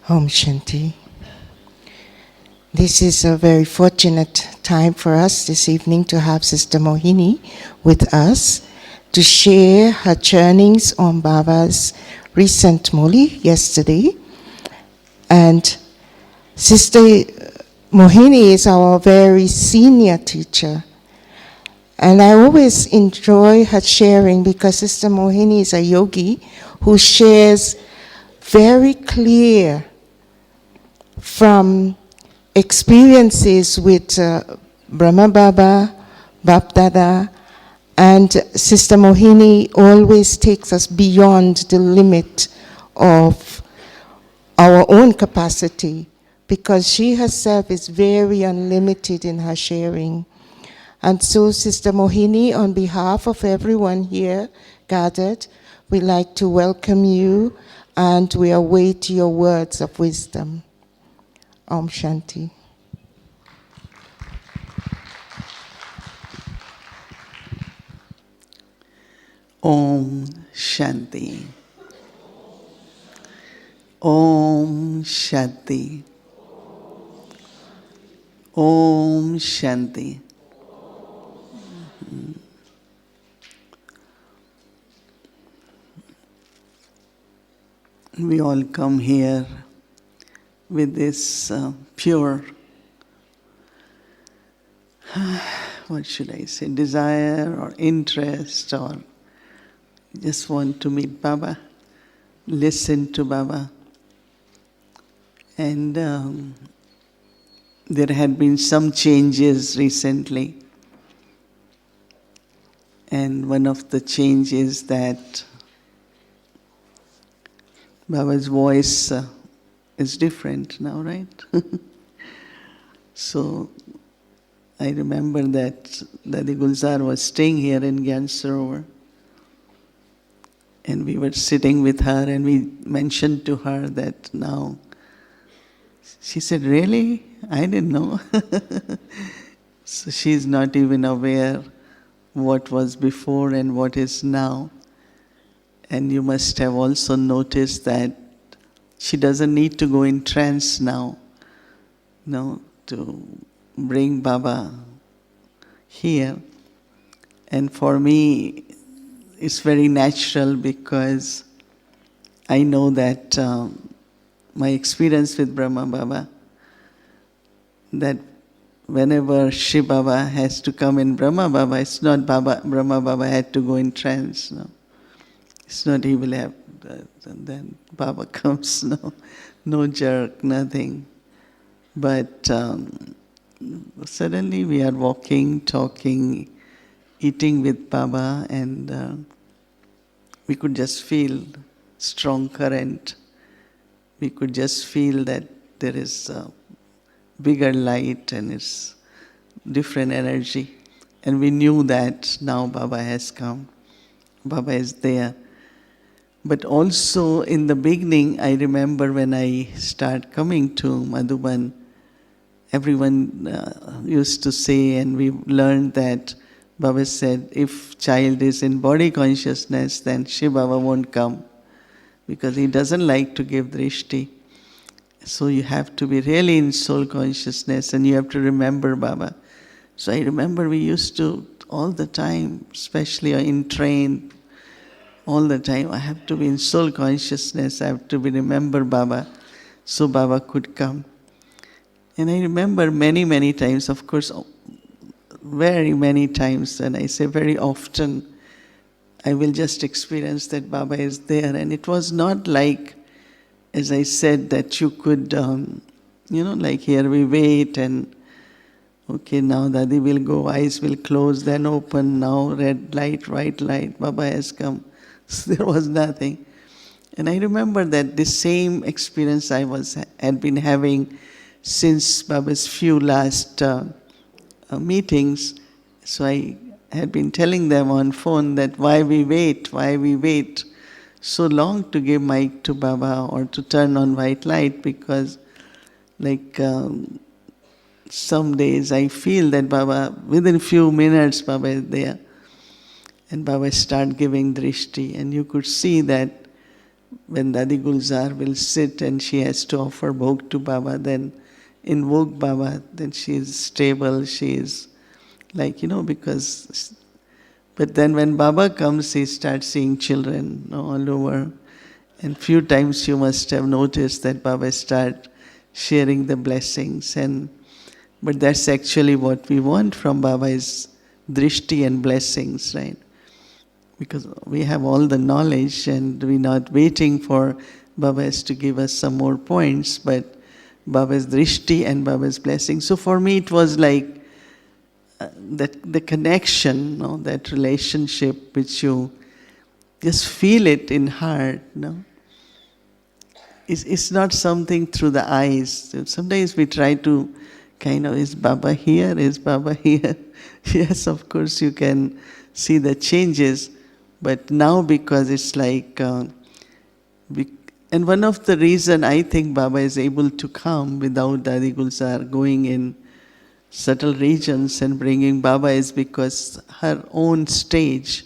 Om Shanti. This is a very fortunate time for us this evening to have Sister Mohini with us to share her journeyings on Baba's recent Murli yesterday. And Sister Mohini is our very senior teacher. And I always enjoy her sharing because Sister Mohini is a yogi who shares very clear from experiences with Brahma Baba, Bapdada, and Sister Mohini always takes us beyond the limit of our own capacity because she herself is very unlimited in her sharing. And so, Sister Mohini, on behalf of everyone here gathered, we'd like to welcome you and we await your words of wisdom. Om Shanti. Om Shanti. Om Shanti. Om Shanti. We all come here with this pure, what should I say, desire or interest, or just want to meet Baba, listen to Baba. And there had been some changes recently. And one of the changes that Baba's voice is different now, right? So I remember that Dadi Gulzar was staying here in Gyan Sarovar. And we were sitting with her and we mentioned to her that now, she said, really? I didn't know. So she's not even aware what was before and what is now. And you must have also noticed that she doesn't need to go in trance now, to bring Baba here. And for me, it's very natural because I know that my experience with Brahma Baba, that whenever Shiv Baba has to come in Brahma Baba, it's not Brahma Baba had to go in trance, no. It's not he will have, and then Baba comes, no jerk, nothing. But suddenly we are walking, talking, eating with Baba, and we could just feel strong current. We could just feel that there is a bigger light and it's different energy. And we knew that now Baba has come. Baba is there. But also in the beginning, I remember when I started coming to Madhuban, everyone used to say, and we learned that Baba said, if child is in body consciousness, then Shiv Baba won't come because he doesn't like to give drishti. So you have to be really in soul consciousness and you have to remember Baba. So I remember we used to all the time, especially in train, all the time, I have to be in soul consciousness, I have to remember Baba, so Baba could come. And I remember many, many times, of course, very many times, and I say very often, I will just experience that Baba is there. And it was not like, as I said, that you could, like here we wait and, okay, now Dadi will go, eyes will close, then open, now red light, white light, Baba has come. So there was nothing. And I remember that the same experience I had been having since Baba's few last meetings. So I had been telling them on phone that why we wait so long to give mic to Baba or to turn on white light, because some days I feel that Baba, within few minutes Baba is there. And Baba started giving drishti, and you could see that when Dadi Gulzar will sit and she has to offer bhog to Baba, then invoke Baba, then she is stable, she is like, because... But then when Baba comes, he starts seeing children all over. And few times you must have noticed that Baba start sharing the blessings. But that's actually what we want from Baba is drishti and blessings, right? Because we have all the knowledge and we're not waiting for Baba's to give us some more points, but Baba's drishti and Baba's blessing. So for me it was like that the connection, that relationship which you just feel it in heart, It's not something through the eyes. Sometimes we try to is Baba here? Is Baba here? Yes, of course you can see the changes, but now because it's like, and one of the reason I think Baba is able to come without Dadi Gulzar going in subtle regions and bringing Baba is because her own stage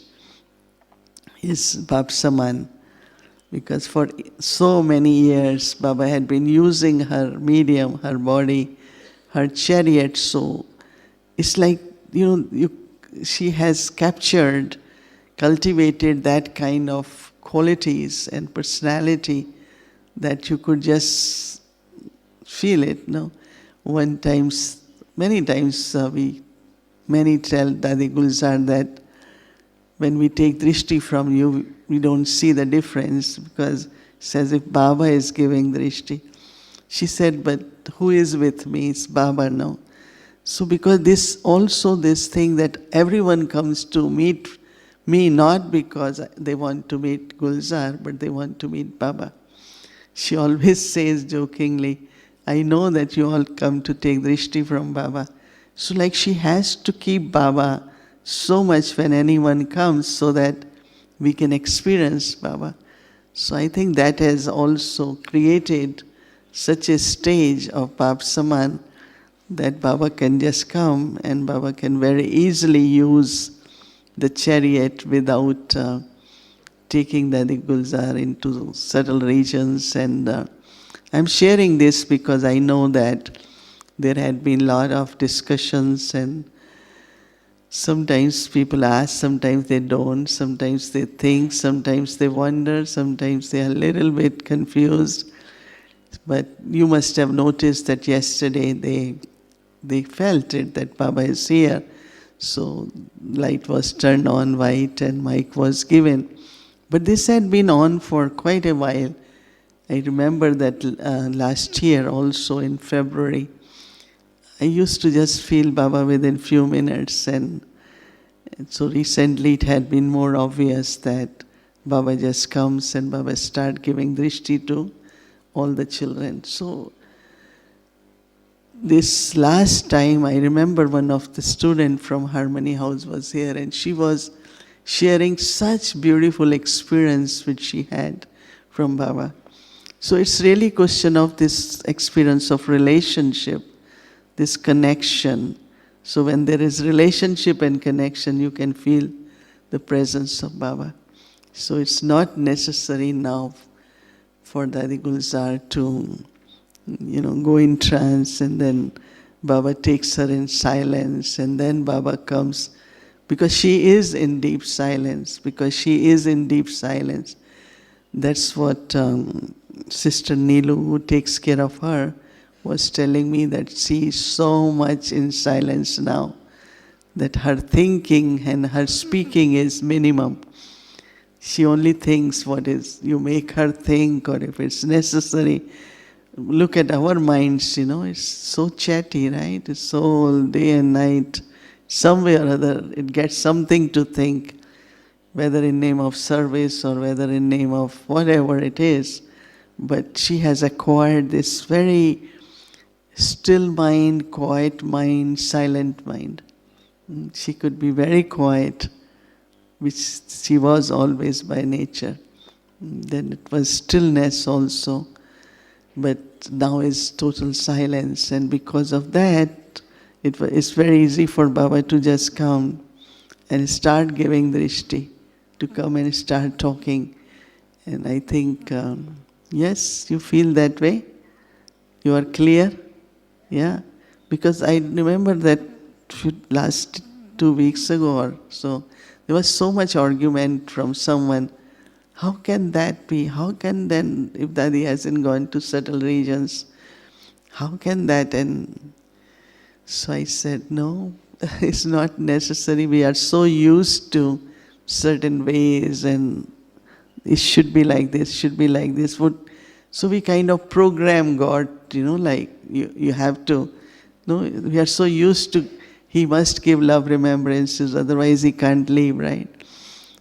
is Bapsaman. Because for so many years, Baba had been using her medium, her body, her chariot. So it's like, she has captured, cultivated that kind of qualities and personality that you could just feel it. Many times many tell Dadi Gulzar that when we take drishti from you, we don't see the difference because it's as if Baba is giving drishti. She said, but who is with me? It's Baba now. So because this thing that everyone comes to meet me not because they want to meet Gulzar, but they want to meet Baba. She always says jokingly, I know that you all come to take drishti from Baba. So like she has to keep Baba so much when anyone comes so that we can experience Baba. So I think that has also created such a stage of Bapsaman that Baba can just come and Baba can very easily use the chariot without taking Dadi Gulzar into subtle regions. And I'm sharing this because I know that there had been a lot of discussions and sometimes people ask, sometimes they don't, sometimes they think, sometimes they wonder, sometimes they are a little bit confused. But you must have noticed that yesterday they felt it, that Baba is here. So light was turned on white and mic was given. But this had been on for quite a while. I remember that last year also in February, I used to just feel Baba within few minutes, and so recently it had been more obvious that Baba just comes and Baba start giving drishti to all the children. So this last time I remember one of the students from Harmony House was here and she was sharing such beautiful experience which she had from Baba. So it's really a question of this experience of relationship, this connection. So when there is relationship and connection, you can feel the presence of Baba. So it's not necessary now for Dadi Gulzar to, go in trance and then Baba takes her in silence and then Baba comes. Because she is in deep silence. That's what Sister Neelu, who takes care of her, was telling me that she is so much in silence now that her thinking and her speaking is minimum. She only thinks what is, you make her think, or if it's necessary. Look at our minds, it's so chatty, right? It's so all day and night. Somewhere or other, it gets something to think, whether in name of service or whether in name of whatever it is. But she has acquired this very still mind, quiet mind, silent mind. She could be very quiet, which she was always by nature. Then it was stillness also, but now is total silence. And because of that, it's very easy for Baba to just come and start giving drishti, to come and start talking. And I think, yes, you feel that way? You are clear? Yeah. Because I remember that last 2 weeks ago or so, there was so much argument from someone. How can that be? How can then, if Daddy hasn't gone to subtle regions, how can that? And so I said, no, it's not necessary. We are so used to certain ways and it should be like this, should be like this. So we kind of program God, like you have to. No, we are so used to, He must give love remembrances, otherwise He can't leave, right?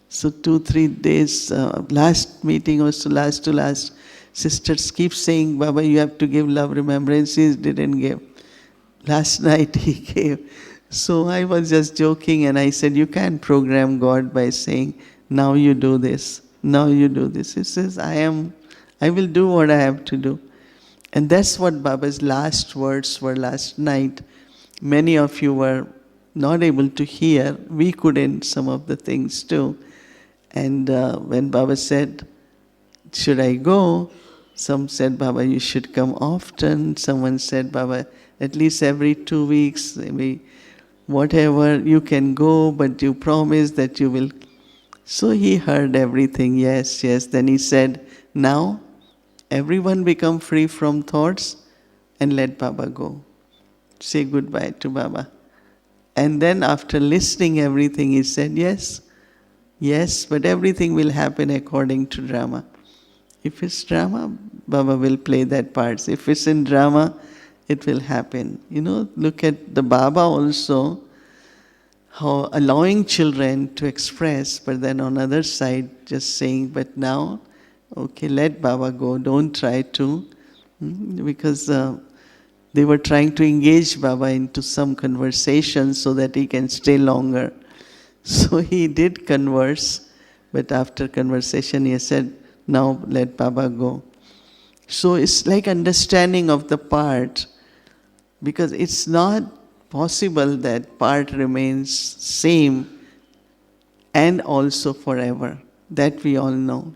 So 2-3 days, last meeting also, last to last, sisters keep saying, Baba, you have to give love remembrances, didn't give. Last night he gave. So I was just joking and I said, you can't program God by saying, now you do this, now you do this. He says, I will do what I have to do. And that's what Baba's last words were last night. Many of you were not able to hear. We couldn't, some of the things too. And when Baba said, should I go? Some said, Baba, you should come often. Someone said, Baba, at least every 2 weeks, maybe whatever, you can go, but you promise that you will. So he heard everything, yes, yes. Then he said, now everyone become free from thoughts and let Baba go. Say goodbye to Baba. And then after listening everything, he said, yes, yes, but everything will happen according to drama. If it's drama, Baba will play that part. If it's in drama, it will happen. Look at the Baba also, how allowing children to express, but then on the other side just saying, but now, okay, let Baba go, don't try to, because they were trying to engage Baba into some conversation so that he can stay longer. So he did converse, but after conversation he said, now let Baba go. So it's like understanding of the part, because it's not possible that part remains same and also forever. That we all know.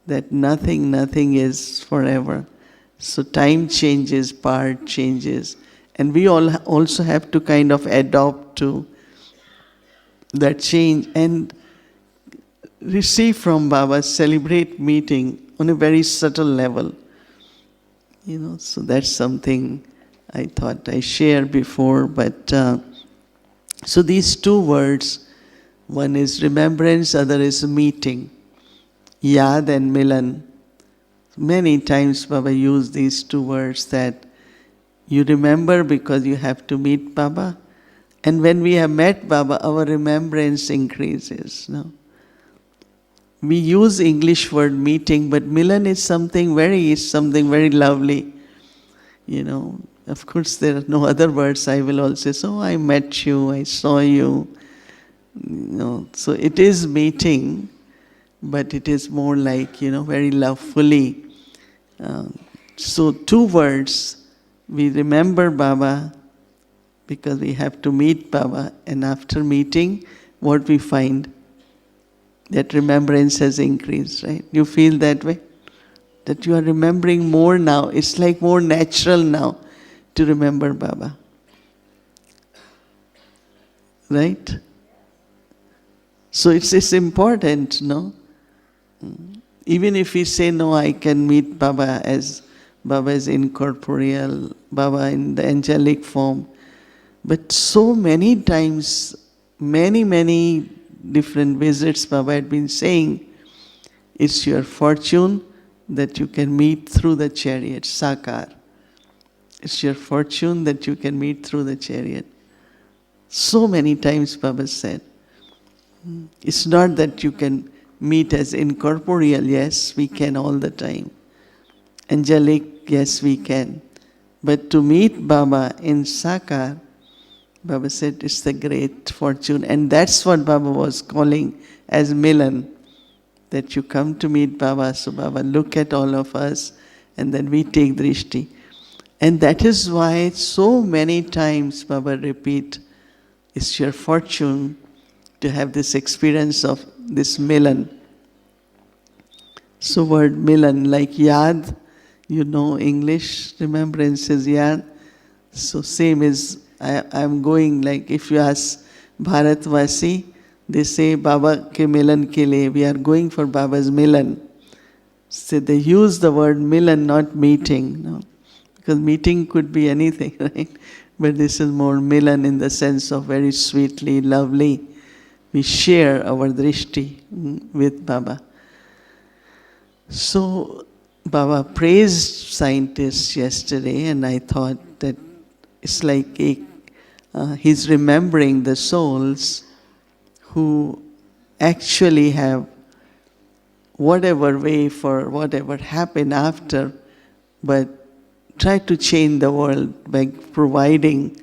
That nothing is forever. So time changes, part changes. And we all also have to kind of adopt to that change and receive from Baba, celebrate meeting on a very subtle level. So that's something I thought I shared before. But so these two words, one is remembrance, other is meeting. Yad and Milan. Many times Baba used these two words, that you remember because you have to meet Baba. And when we have met Baba, our remembrance increases. No? We use English word meeting, but Milan is something very lovely. Of course there are no other words. I will also say, I met you, I saw you. So it is meeting, but it is more like, very lovefully. So 2 words, we remember Baba because we have to meet Baba, and after meeting, what we find? That remembrance has increased, right? You feel that way? That you are remembering more now. It's like more natural now to remember Baba. Right? So it's important, no? Even if we say, no, I can meet Baba as Baba is incorporeal, Baba in the angelic form. But so many times, many different visits Baba had been saying, it's your fortune that you can meet through the chariot, Sakar. It's your fortune that you can meet through the chariot. So many times Baba said. It's not that you can meet as incorporeal, yes, we can all the time. Angelic, yes, we can. But to meet Baba in Sakar, Baba said it's the great fortune. And that's what Baba was calling as Milan. That you come to meet Baba, so Baba look at all of us and then we take drishti. And that is why so many times Baba repeat, it's your fortune to have this experience of this Milan. So word milan, like yad, you know English, remembrance is yad. So same is, I'm going, like if you ask Bharatvasi, they say Baba ke milan ke liye, we are going for Baba's milan. So they use the word milan, not meeting, no? Because meeting could be anything, right? But this is more milan in the sense of very sweetly, lovely. We share our drishti with Baba. So Baba praised scientists yesterday, and I thought that it's like he's remembering the souls who actually have whatever way for whatever happened after, but try to change the world by providing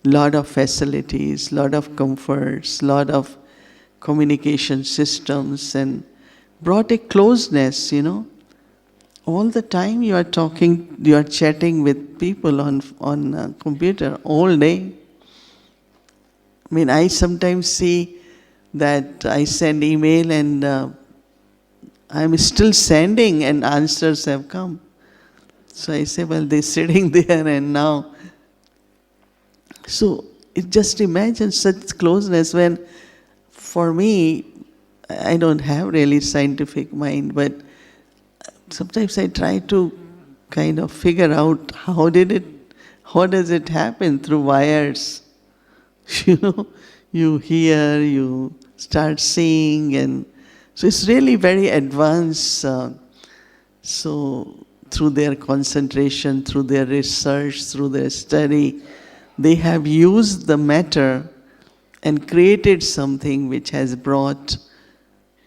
lot of facilities, lot of comforts, lot of communication systems, and brought a closeness, All the time you are talking, you are chatting with people on computer all day. I mean, I sometimes see that I send email and I'm still sending and answers have come. So I say, well, they're sitting there and now. So it just imagine such closeness when, for me, I don't have really scientific mind, but sometimes I try to kind of figure out how does it happen through wires? You hear, you start seeing, and so it's really very advanced. So through their concentration, through their research, through their study, they have used the matter and created something which has brought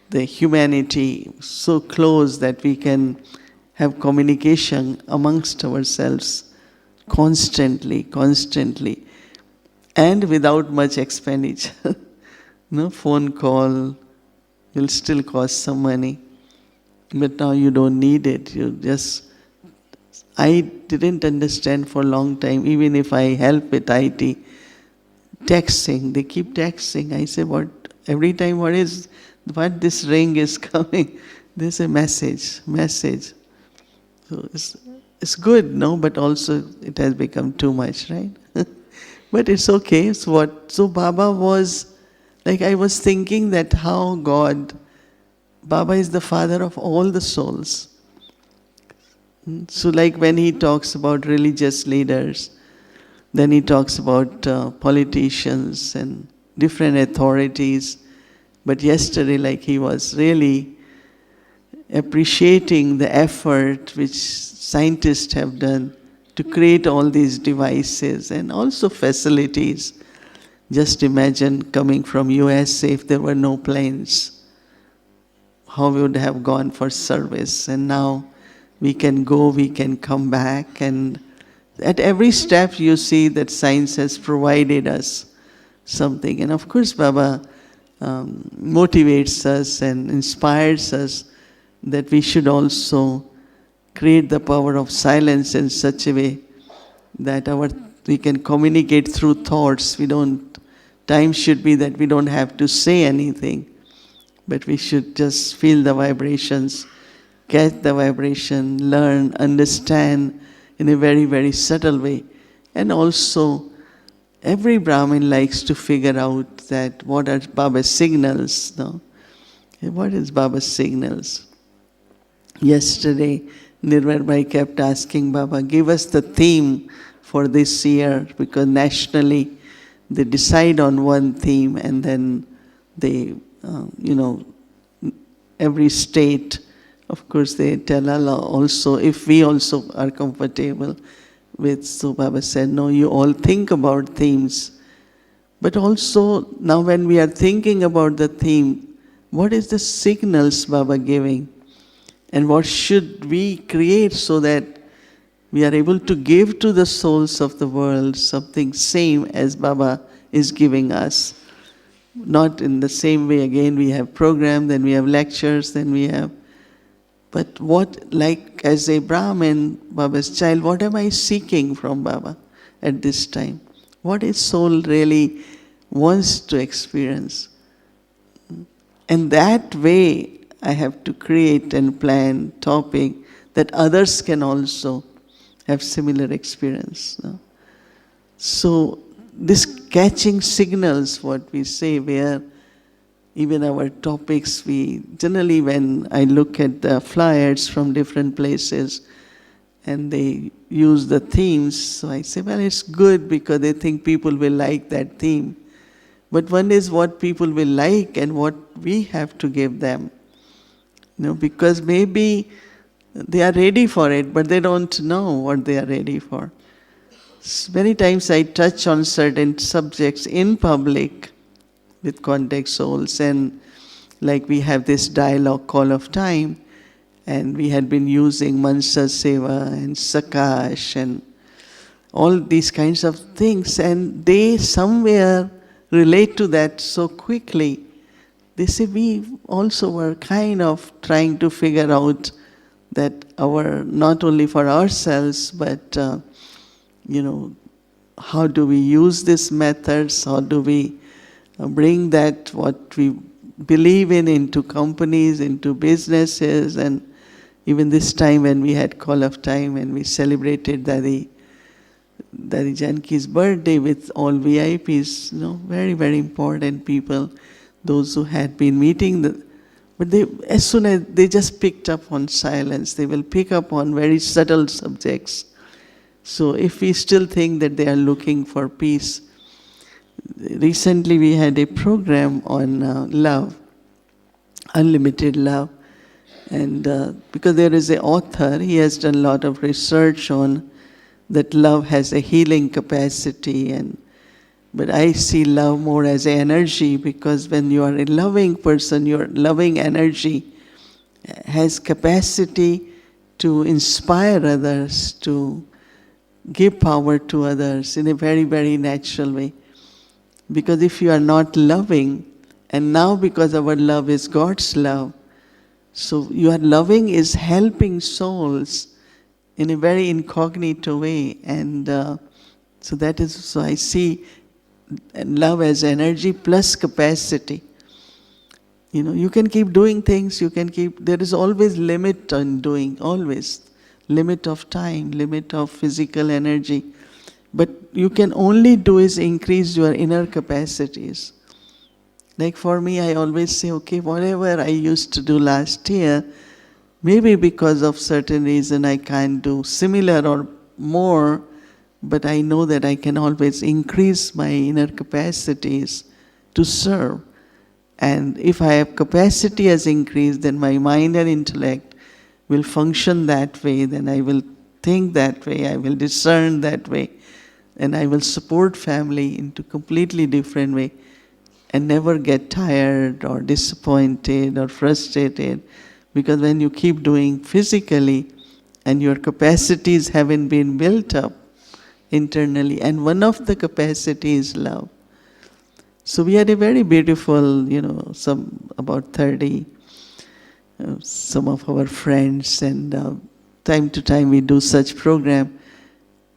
the humanity so close that we can have communication amongst ourselves constantly, and without much expenditure. No phone call will still cost some money, but now you don't need it. I didn't understand for a long time, even if I help with IT, texting, they keep texting. I say, what, every time what this ring is coming? There's a message. So it's good, no? But also it has become too much, right? But it's okay. So Baba was, like I was thinking that how Baba is the father of all the souls. So like when he talks about religious leaders, then he talks about politicians and different authorities. But yesterday, like he was really appreciating the effort which scientists have done to create all these devices and also facilities. Just imagine coming from US if there were no planes, how we would have gone for service. And now we can go, we can come back, and at every step you see that science has provided us something. And of course Baba motivates us and inspires us that we should also create the power of silence in such a way that we can communicate through thoughts. Time should be that we don't have to say anything, but we should just feel the vibrations, catch the vibration, learn, understand in a very, very subtle way. And also, every Brahmin likes to figure out that what are Baba's signals, no? What is Baba's signals? Yesterday, Nirvar Bhai kept asking Baba, give us the theme for this year, because nationally they decide on one theme and then they, every state, of course, they tell Allah also, if we also are comfortable with, so Baba said, no, you all think about themes. But also, now when we are thinking about the theme, what is the signals Baba giving? And what should we create so that we are able to give to the souls of the world something same as Baba is giving us? Not in the same way, again, we have program, then we have lectures, then we have... But what, like as a Brahmin, Baba's child, what am I seeking from Baba at this time? What his soul really wants to experience? And that way, I have to create and plan topic that others can also have similar experience. No? So this catching signals, what we say, where even our topics, we generally, when I look at the flyers from different places and they use the themes, so I say, well, it's good because they think people will like that theme. But one is what people will like and what we have to give them. Because maybe they are ready for it, but they don't know what they are ready for. Many times I touch on certain subjects in public with contact souls, and like we have this dialogue call of time, and we had been using Mansa Seva and Sakash and all these kinds of things, and they somewhere relate to that so quickly. They say we also were kind of trying to figure out that not only for ourselves, but how do we use these methods? How do we bring that what we believe in into companies, into businesses? And even this time when we had call of time and we celebrated Daddy Janki's birthday with all VIPs, very, very important people, those who had been meeting. But as soon as they just picked up on silence, they will pick up on very subtle subjects. So if we still think that they are looking for peace, recently we had a program on love, unlimited love. And because there is an author, he has done a lot of research on that love has a healing capacity. But I see love more as an energy, because when you are a loving person, your loving energy has capacity to inspire others, to give power to others in a very, very natural way. Because if you are not loving, and now because our love is God's love, so your loving is helping souls in a very incognito way. And so I see love as energy plus capacity. You can keep doing things, there is always limit on doing, always. Limit of time, limit of physical energy. But you can only do is increase your inner capacities. Like for me, I always say, okay, whatever I used to do last year, maybe because of certain reason I can't do similar or more, but I know that I can always increase my inner capacities to serve. And if I have capacity has increased, then my mind and intellect will function that way, then I will think that way, I will discern that way, and I will support family into completely different way and never get tired or disappointed or frustrated. Because when you keep doing physically and your capacities haven't been built up internally, and one of the capacities is love. So we had a very beautiful, about 30, some of our friends, and time to time we do such program.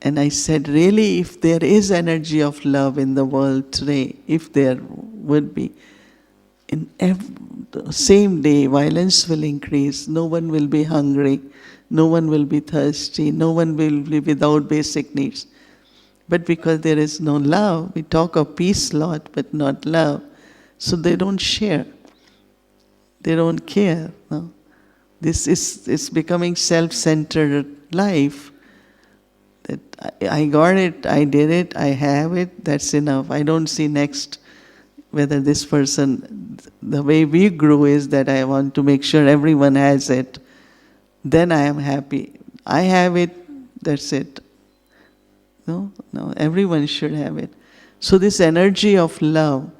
And I said, really, if there is energy of love in the world today, if there would be, in the same day, violence will increase, no one will be hungry, no one will be thirsty, no one will be without basic needs. But because there is no love, we talk of peace a lot, but not love. So they don't share. They don't care. No? It's becoming self-centered life. That I got it, I did it, I have it, that's enough. I don't see next whether this person, the way we grew is that I want to make sure everyone has it. Then I am happy. I have it, that's it. No, everyone should have it. So this energy of love.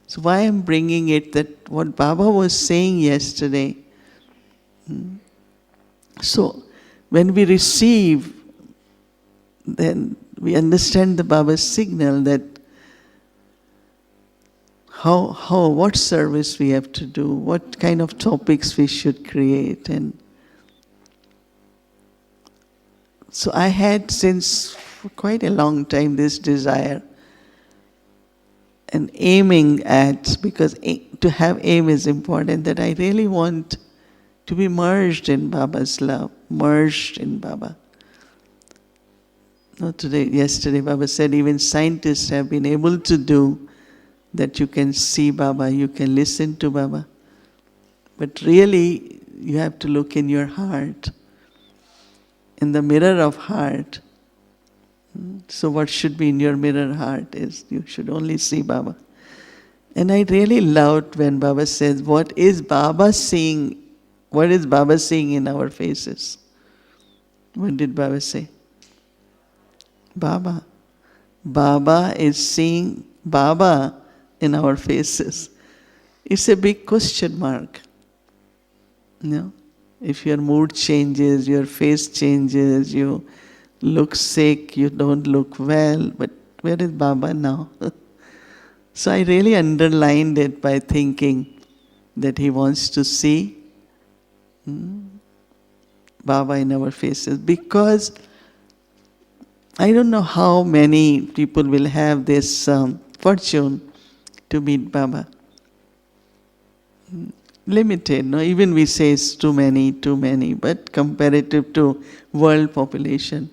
So why I'm bringing it, that what Baba was saying yesterday. So when we receive, then we understand the Baba's signal that what service we have to do, what kind of topics we should create. And so I had since for quite a long time this desire. and aiming at, because to have aim is important, that I really want to be merged in Baba's love, merged in Baba. No, yesterday Baba said even scientists have been able to do that. You can see Baba, you can listen to Baba. But really, you have to look in your heart, in the mirror of heart. So what should be in your mirror heart is you should only see Baba. And I really loved when Baba says, what is Baba seeing? What is Baba seeing in our faces? What did Baba say? Baba. Baba is seeing Baba in our faces. It's a big question mark. No? If your mood changes, your face changes, you look sick, you don't look well, but where is Baba now? So I really underlined it by thinking that he wants to see Baba in our faces, because I don't know how many people will have this fortune to meet Baba. Limited, no? Even we say it's too many, but comparative to world population.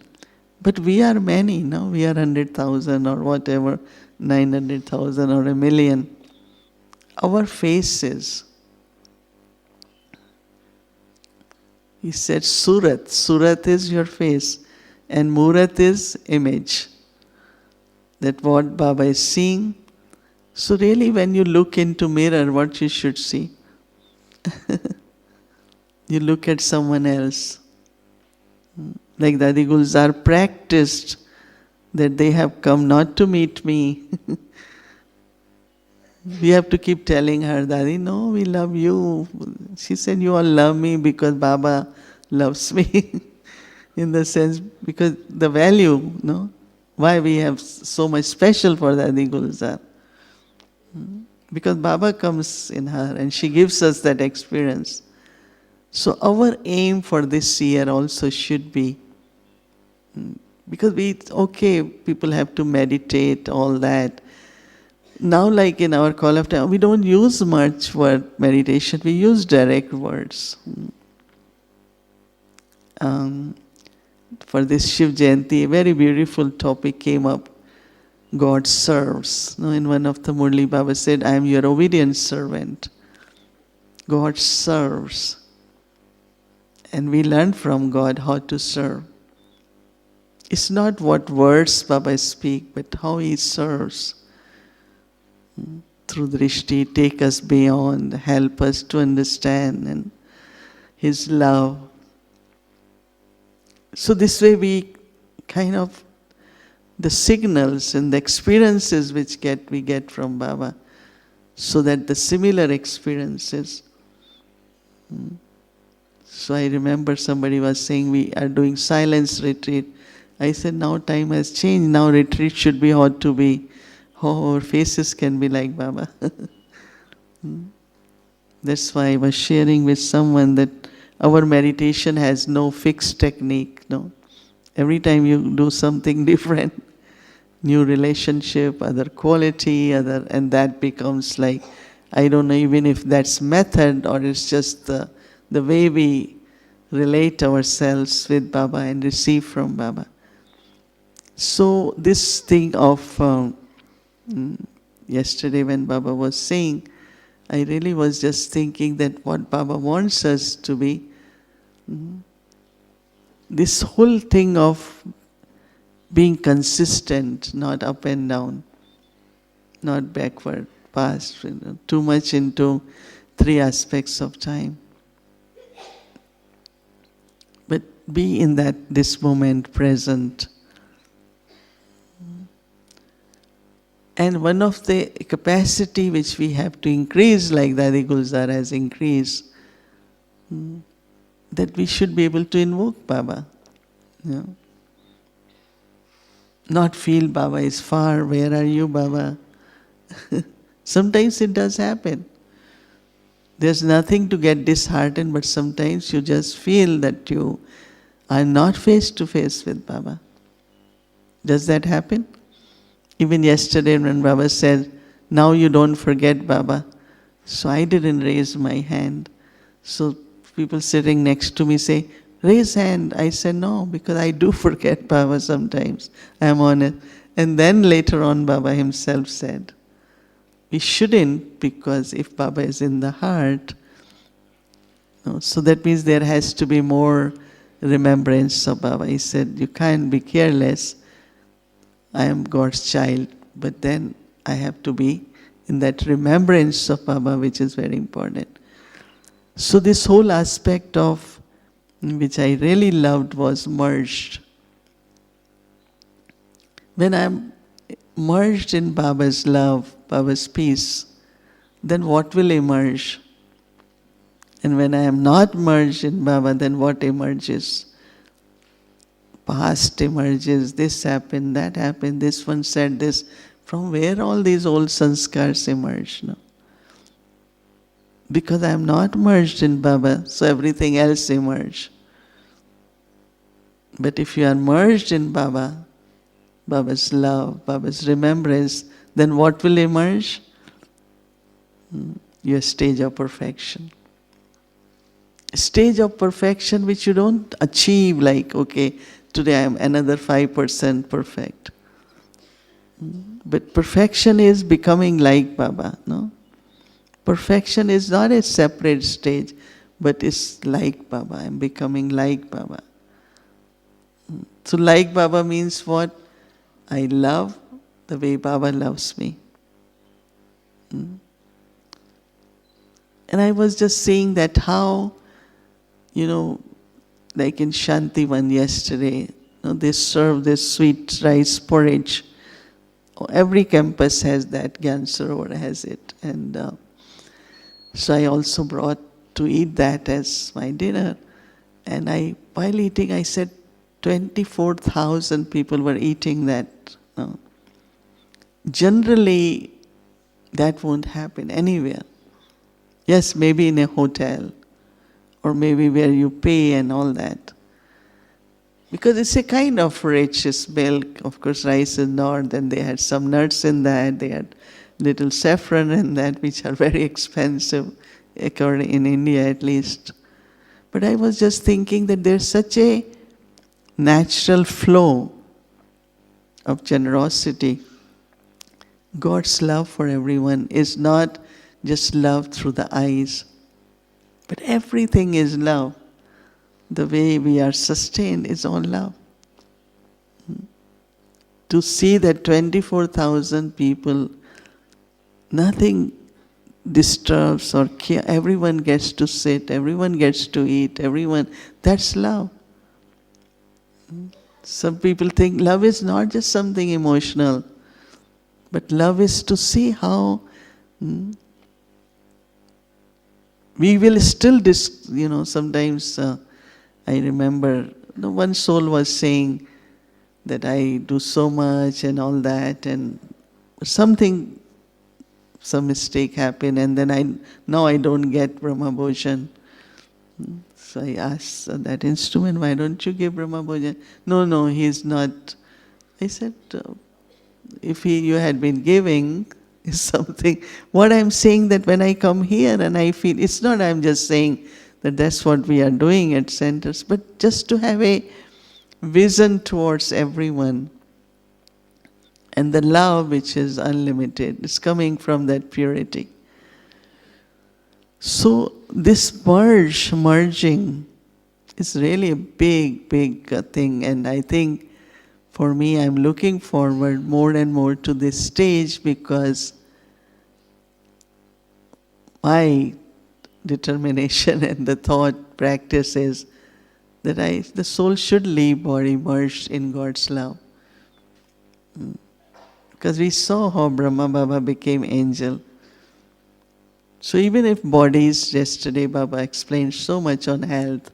But we are many, no? We are 100,000 or whatever, 900,000 or 1,000,000. Our faces. He said Surat. Surat is your face. And Murat is image. That what Baba is seeing. So really when you look into mirror, what you should see? You look at someone else. Like Dadi Gulzar practiced that they have come not to meet me. We have to keep telling her, Dadi, no, we love you. She said, you all love me because Baba loves me. In the sense, because the value, no? Why we have so much special for Dadi Gulzar. Because Baba comes in her and she gives us that experience. So our aim for this year also should be, because okay, people have to meditate, all that. Now like in our call of time, we don't use much word meditation, we use direct words. For this Shiv Jayanti, a very beautiful topic came up. God serves. No, in one of the Murli, Baba said, I am your obedient servant. God serves. And we learn from God how to serve. It's not what words Baba speak, but how He serves. Through Drishti, take us beyond, help us to understand and His love. So this way we kind of, the signals and the experiences which we get from Baba, so that the similar experiences. So I remember somebody was saying we are doing silence retreat. I said now time has changed, now retreat should be how to be. How our faces can be like Baba. That's why I was sharing with someone that our meditation has no fixed technique. No, every time you do something different, new relationship, other quality, and that becomes like, I don't know even if that's method or it's just the way we relate ourselves with Baba and receive from Baba. So this thing of yesterday when Baba was saying, I really was just thinking that what Baba wants us to be, this whole thing of being consistent, not up and down, not backward, past, too much into three aspects of time. But be in this moment present. And one of the capacity which we have to increase, like Dadi Gulzar has increased, that we should be able to invoke Baba. Not feel Baba is far, where are you, Baba? Sometimes it does happen. There's nothing to get disheartened, but sometimes you just feel that you are not face to face with Baba. Does that happen? Even yesterday when Baba said, now you don't forget Baba. So I didn't raise my hand. So people sitting next to me say, raise hand. I said, no, because I do forget Baba sometimes. I'm honest. And then later on, Baba himself said, we shouldn't, because if Baba is in the heart, no, so that means there has to be more remembrance of Baba. He said, you can't be careless. I am God's child, but then I have to be in that remembrance of Baba, which is very important. So this whole aspect of, which I really loved, was merged. When I'm merged in Baba's love, Baba's peace, then what will emerge? And when I am not merged in Baba, then what emerges? Past emerges, this happened, that happened, this one said this. From where all these old sanskars emerge? No? Because I am not merged in Baba, so everything else emerges. But if you are merged in Baba, Baba's love, Baba's remembrance, then what will emerge? Your stage of perfection. Stage of perfection which you don't achieve like, okay, today I am another 5% perfect. But perfection is becoming like Baba, no? Perfection is not a separate stage, but it's like Baba. I'm becoming like Baba. So like Baba means what? I love the way Baba loves me. And I was just saying that how, like in Shantivan yesterday, they serve this sweet rice porridge. Every campus has that, Gyan Sarovar has it. And so I also brought to eat that as my dinner. And while eating, I said 24,000 people were eating that. Generally, that won't happen anywhere. Yes, maybe in a hotel, or maybe where you pay and all that. Because it's a kind of rich milk. Of course, rice is not, and they had some nuts in that, they had little saffron in that, which are very expensive, according in India at least. But I was just thinking that there's such a natural flow of generosity. God's love for everyone is not just love through the eyes, but everything is love. The way we are sustained is all love. To see that 24,000 people, nothing disturbs or care, everyone gets to sit, everyone gets to eat, that's love. Some people think love is not just something emotional, but love is to see how we will still, sometimes I remember one soul was saying that I do so much and all that, and some mistake happened, and then now I don't get Brahma Bhojan. So I asked that instrument, why don't you give Brahma Bhojan? No, he's not. I said, if you had been giving something, what I'm saying that when I come here and I feel, it's not I'm just saying that that's what we are doing at centers, but just to have a vision towards everyone. And the love which is unlimited is coming from that purity. So this merging is really a big thing. And I think for me, I'm looking forward more and more to this stage, because my determination and the thought practice is that the soul should leave body merged in God's love. Because we saw how Brahma Baba became angel. So even if bodies, yesterday Baba explained so much on health,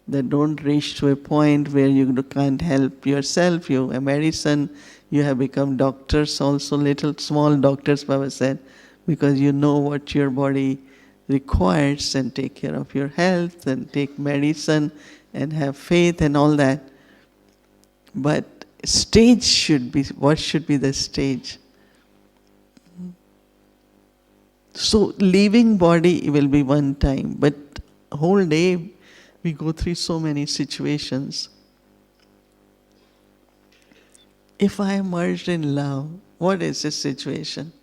that don't reach to a point where you can't help yourself, you a medicine, you have become doctors also, little small doctors, Baba said, because you know what your body requires and take care of your health and take medicine and have faith and all that. But stage should be, what should be the stage? So leaving body will be one time, but whole day we go through so many situations. If I am merged in love, what is the situation?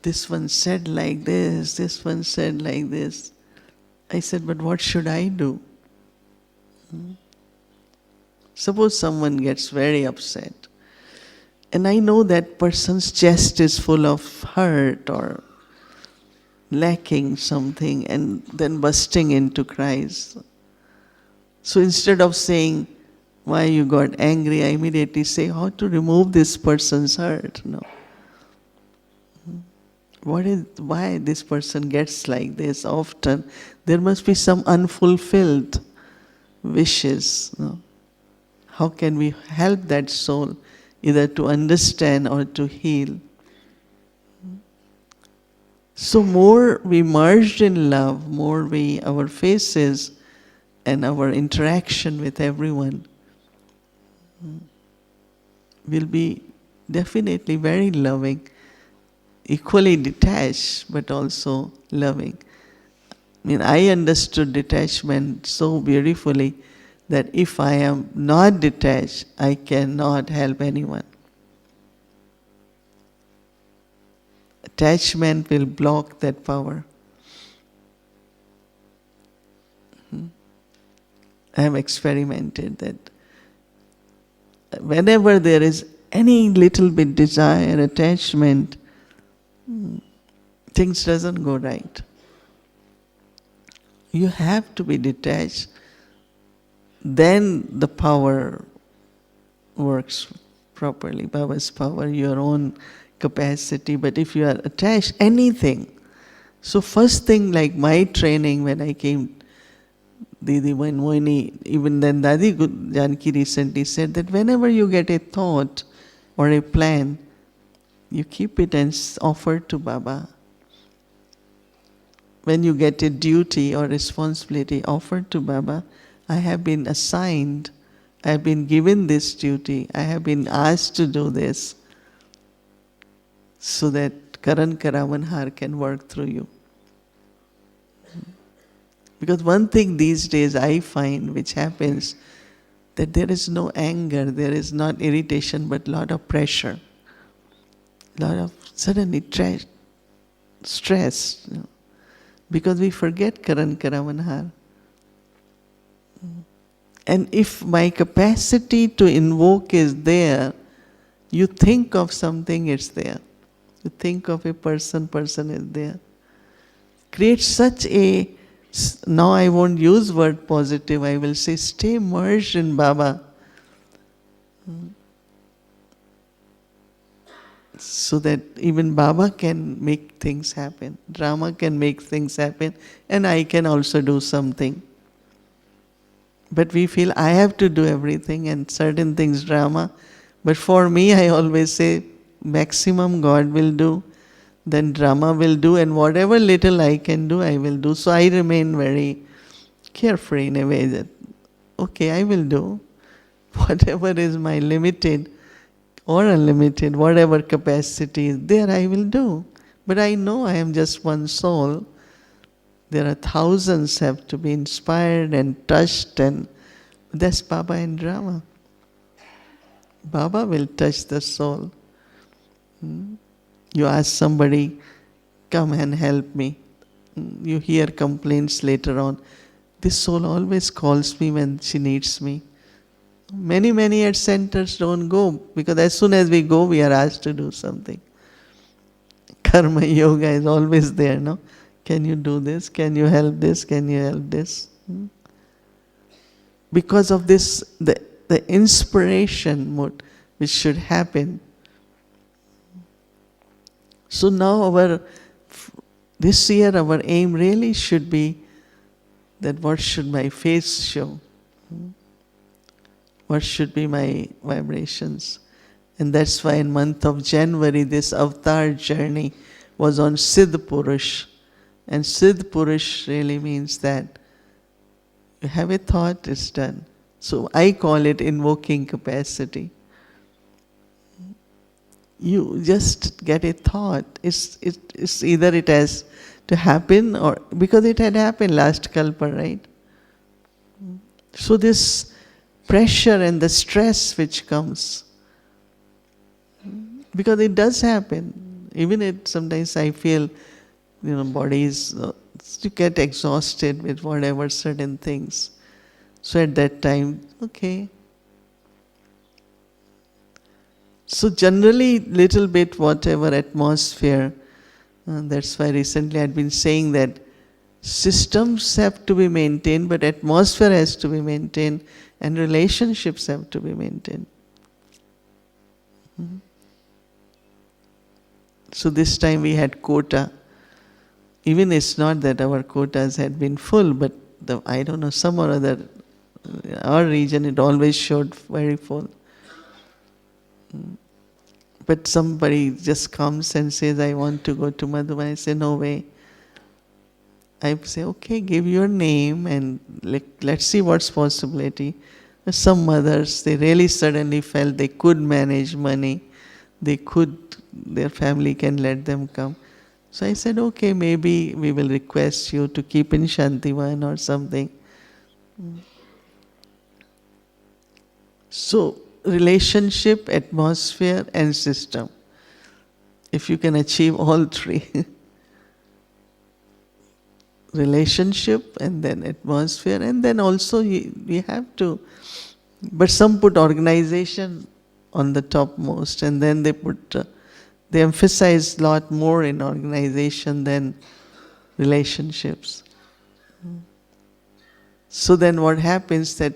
This one said like this one said like this. I said, but what should I do? Suppose someone gets very upset, and I know that person's chest is full of hurt or lacking something, and then bursting into cries. So instead of saying, why you got angry, I immediately say, how to remove this person's hurt. No. Why this person gets like this often? There must be some unfulfilled wishes. No? How can we help that soul either to understand or to heal? So more we merged in love, more our faces and our interaction with everyone will be definitely very loving, equally detached, but also loving. I understood detachment so beautifully that if I am not detached, I cannot help anyone. Attachment will block that power. I have experimented that whenever there is any little bit desire, attachment, things doesn't go right. You have to be detached. Then the power works properly. Baba's power, your own capacity. But if you are attached, anything. So first thing, like my training when I came, Didi, when Mohini, even then Dadi Janki recently said that whenever you get a thought or a plan, you keep it and offer to Baba. When you get a duty or responsibility offered to Baba, I have been assigned, I have been given this duty, I have been asked to do this, so that Karan Karavanhar can work through you. Because one thing these days I find which happens, that there is no anger, there is not irritation, but lot of pressure, lot of suddenly stress, because we forget Karan Karavanhar. And if my capacity to invoke is there, you think of something, it's there. You think of a person is there. Create such a, now I won't use word positive, I will say stay merged in Baba. So that even Baba can make things happen. Brahma can make things happen, and I can also do something. But we feel I have to do everything and certain things Brahma. But for me, I always say maximum God will do, then Brahma will do, and whatever little I can do, I will do. So I remain very carefree in a way that, okay, I will do. Whatever is my limited or unlimited, whatever capacity is there, I will do. But I know I am just one soul. There are thousands have to be inspired and touched, and that's Baba and Brahma. Baba will touch the soul. You ask somebody, come and help me. You hear complaints later on. This soul always calls me when she needs me. Many at centers don't go, because as soon as we go, we are asked to do something. Karma yoga is always there, no? Can you do this? Can you help this? Can you help this? Because of this, the inspiration mode which should happen. So now this year our aim really should be that what should my face show? What should be my vibrations? And that's why in month of January this avatar journey was on Siddh Purush. And Siddh Purush really means that you have a thought, it's done. So I call it invoking capacity. you just get a thought. It's either it has to happen, or because it had happened last kalpa, right? So this pressure and the stress which comes, because it does happen. Even it sometimes I feel, bodies to get exhausted with whatever certain things. So at that time, okay. So generally, little bit whatever atmosphere. That's why recently I'd been saying that systems have to be maintained, but atmosphere has to be maintained, and relationships have to be maintained. So this time we had quota. Even it's not that our quotas had been full, but I don't know, some or other, our region it always showed very full. But somebody just comes and says, I want to go to Madhuban. I say, no way. I say, okay, give your name and let's see what's possibility. Some mothers, they really suddenly felt they could manage money. Their family can let them come. So I said, okay, maybe we will request you to keep in Shantivan or something. So, relationship, atmosphere and system. If you can achieve all three. Relationship and then atmosphere, and then also we have to, but some put organization on the topmost, and then they emphasize a lot more in organization than relationships. So then what happens that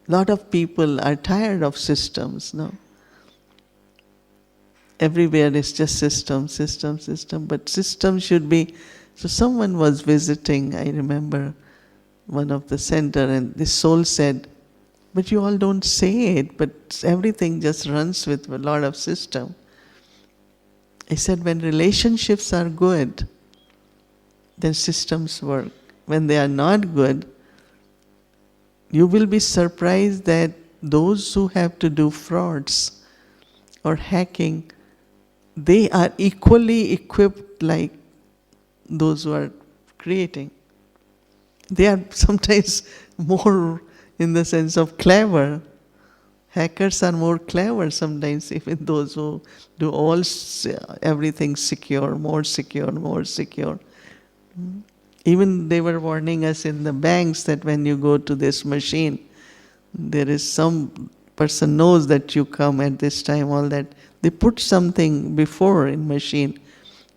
a lot of people are tired of systems, no? Everywhere is just system, but system should be. So someone was visiting, I remember, one of the center, and this soul said, but you all don't say it, but everything just runs with a lot of system. I said, when relationships are good, then systems work. When they are not good, you will be surprised that those who have to do frauds or hacking, they are equally equipped like those who are creating. They are sometimes more in the sense of clever. Hackers are more clever sometimes, even those who do everything secure, more secure, more secure. Even they were warning us in the banks that when you go to this machine, there is some person knows that you come at this time, all that. They put something before in machine,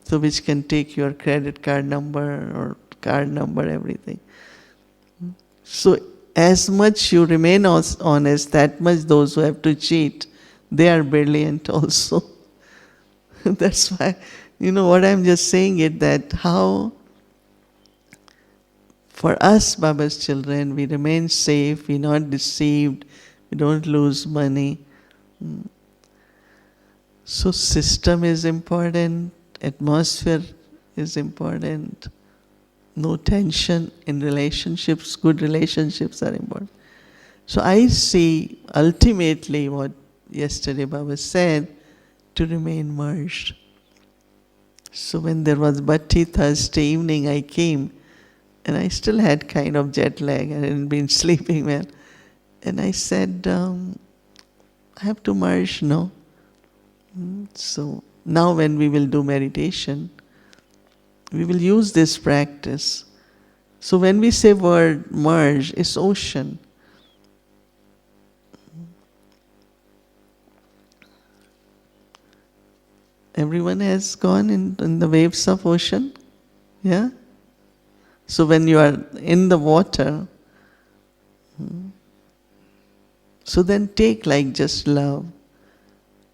so which can take your credit card number or card number, everything. So as much you remain honest, that much those who have to cheat, they are brilliant also. That's why, what I'm just saying is that how for us, Baba's children, we remain safe, we're not deceived, we don't lose money. So system is important, atmosphere is important, no tension in relationships, good relationships are important. So I see ultimately what yesterday Baba said, to remain merged. So when there was Bhatti Thursday evening, I came and I still had kind of jet lag, I hadn't been sleeping well. And I said, I have to merge, no? So now when we will do meditation, we will use this practice. So when we say word merge, it's ocean. Everyone has gone in the waves of ocean? Yeah? So when you are in the water, so then take like just love.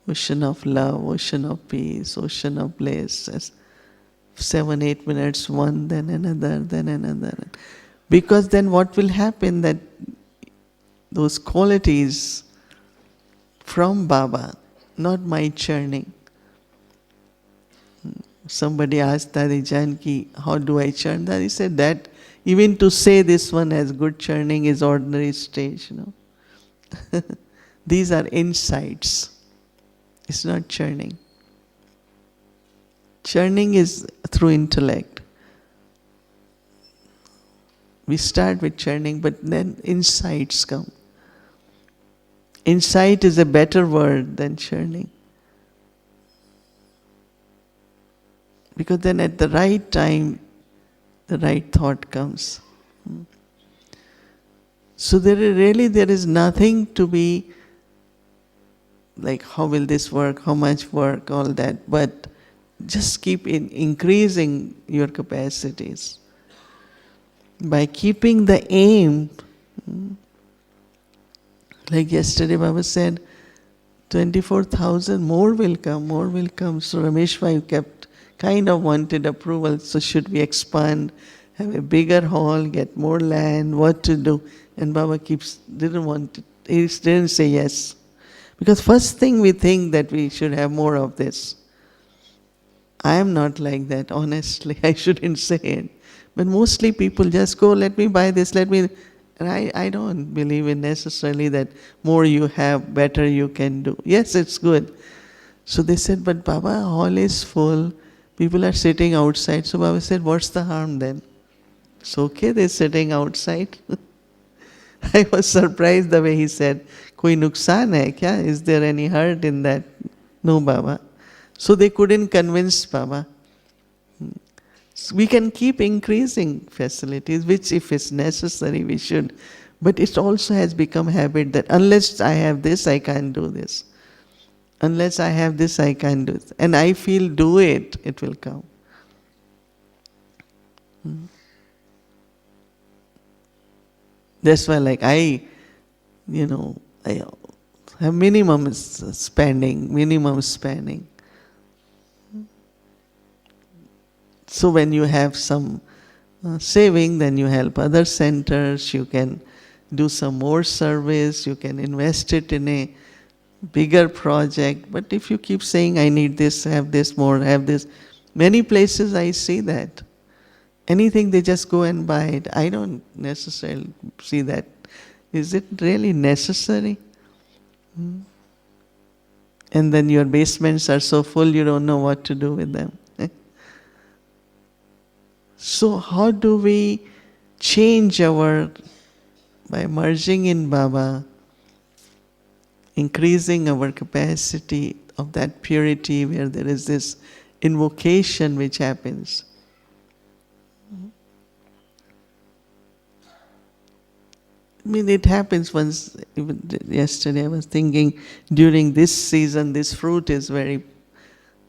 Ocean of love, ocean of peace, ocean of bliss. 7-8 minutes, one, then another, then another. Because then what will happen that those qualities from Baba, not my churning. Somebody asked Dadi Janki, how do I churn? Dadi said that even to say this one has good churning is ordinary stage, These are insights. It's not churning. Churning is through intellect. We start with churning, but then insights come. Insight is a better word than churning. Because then at the right time, the right thought comes. So there is nothing to be like, how will this work, how much work, all that. But just keep increasing your capacities. By keeping the aim, like yesterday Baba said, 24,000 more will come, more will come. So Ramesh Bhai kept kind of wanted approval. So should we expand, have a bigger hall, get more land, what to do? And Baba didn't want it. He didn't say yes. Because first thing we think that we should have more of this. I am not like that, honestly. I shouldn't say it. But mostly people just go, let me buy this, and I don't believe in necessarily that more you have, better you can do. Yes, it's good. So they said, but Baba, hall is full. People are sitting outside. So Baba said, what's the harm then? It's okay, they're sitting outside. I was surprised the way he said, koi nuksan hai kya? Is there any hurt in that? No, Baba. So they couldn't convince Baba. So we can keep increasing facilities, which if it's necessary, we should. But it also has become habit that unless I have this, I can't do this. Unless I have this, I can't do it. And I feel do it, it will come. That's why I have minimum spending. So when you have some saving, then you help other centers, you can do some more service, you can invest it in a bigger project. But if you keep saying, I need this, have this more, have this, many places I see that. Anything they just go and buy it. I don't necessarily see that. Is it really necessary? And then your basements are so full you don't know what to do with them. So how do we change by merging in Baba, increasing our capacity of that purity where there is this invocation which happens? It happens once. Even yesterday I was thinking, during this season, this fruit is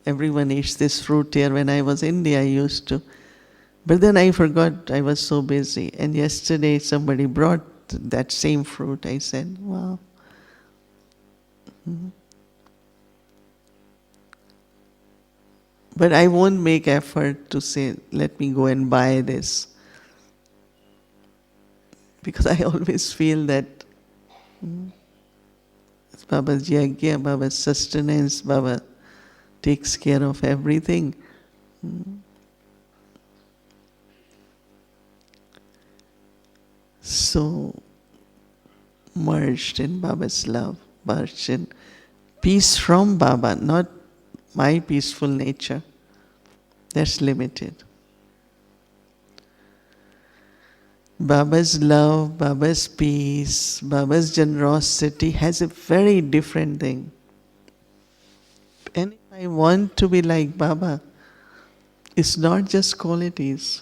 everyone eats this fruit here. When I was in India, I used to. But then I forgot, I was so busy. And yesterday somebody brought that same fruit. I said, wow. But I won't make effort to say, let me go and buy this. Because I always feel that it's Baba's yagya, Baba's sustenance, Baba takes care of everything. So, merged in Baba's love, merged in peace from Baba, not my peaceful nature. That's limited. Baba's love, Baba's peace, Baba's generosity has a very different thing. And if I want to be like Baba, it's not just qualities.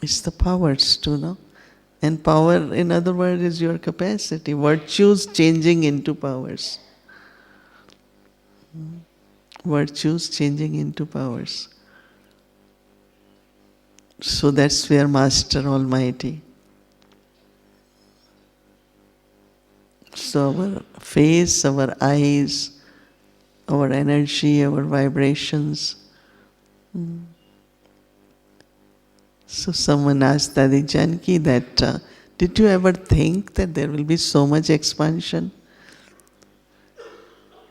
It's the powers too, no? And power, in other words, is your capacity. Virtues changing into powers. Virtues changing into powers. So that's where Master Almighty. So our face, our eyes, our energy, our vibrations. So someone asked Dadi Janki that, did you ever think that there will be so much expansion?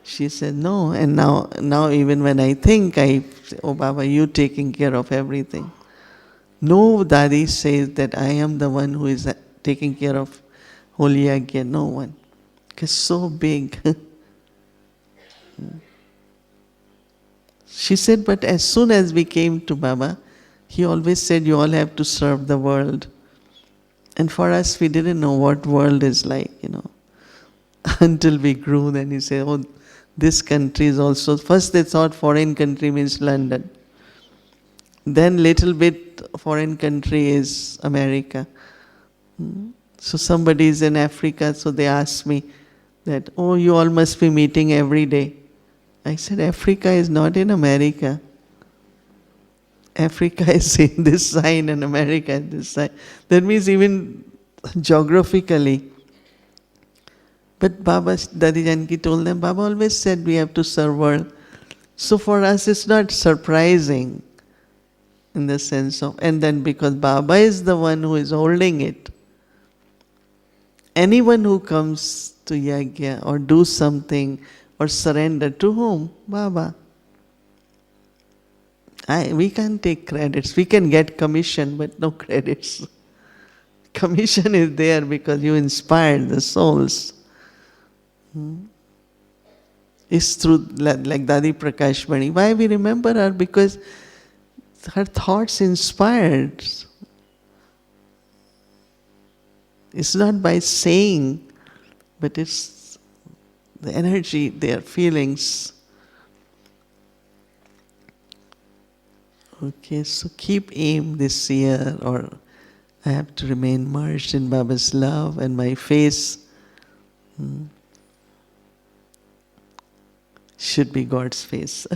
She said, no. And now even when I think, I say, oh Baba, you taking care of everything. No Dadi says that I am the one who is taking care of Holy Yagya, no one. Because so big. She said, but as soon as we came to Baba, he always said, you all have to serve the world. And for us, we didn't know what world is like, until we grew. Then he said, oh, this country is also, first they thought foreign country means London. Then little bit foreign country is America. So somebody is in Africa, so they asked me that, oh, you all must be meeting every day. I said, Africa is not in America. Africa is in this side and America is this side. That means even geographically. But Baba, Dadi Janki told them, Baba always said we have to serve world. So for us it's not surprising in the sense of, and then because Baba is the one who is holding it, anyone who comes to yajna or do something or surrender to whom? Baba. We can't take credits. We can get commission, but no credits. Commission is there because you inspired the souls. It's through, like Dadi Prakashmani. Why we remember her? Because her thoughts inspired. It's not by saying, but it's the energy, their feelings. Okay, so keep aim this year, or I have to remain merged in Baba's love, and my face should be God's face.